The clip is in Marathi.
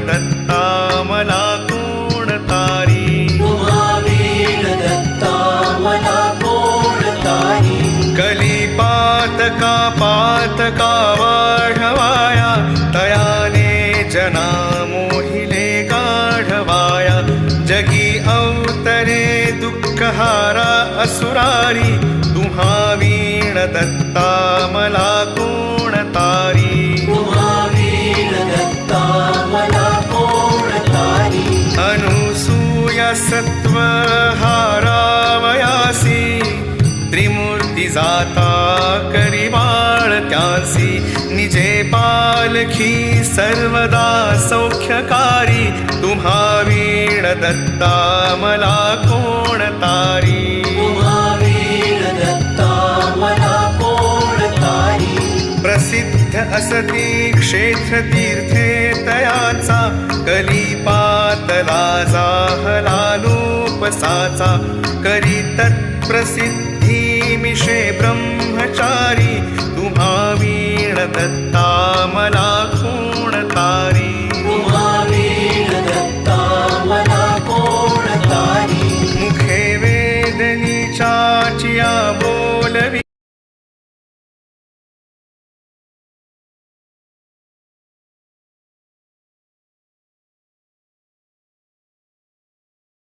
दत्ता मला कोण तारी. तुम्हा वीण दत्ता मला कोण तारी. कलिपातका पातका वाढवाया तयाने जना मोहिले गाढवाया. जगी अवतरे दुःखहारा असुरारी. तुम्हा वीण दत्ता मला कोण तारी. तुम्हा वीण दत्ता मला कोण तारी. अनुसूया सत्वहारावयासी त्रिमूर्ती जाता करी बाळ त्यासी. निजे पालखी सर्वदा सौख्यकारी. तुम्हा वीण दत्ता मला कोण तारी. तुम्हा वीण दत्ता मला कोण तारी. प्रसिद्ध असती क्षेत्र तीर्थे तयाचा. कलिपातला जाहला लोपसाचा. करी तत्प्रसिद्धी मिशे ब्रह्मचारी. तुम्हा वीण दत्ता मला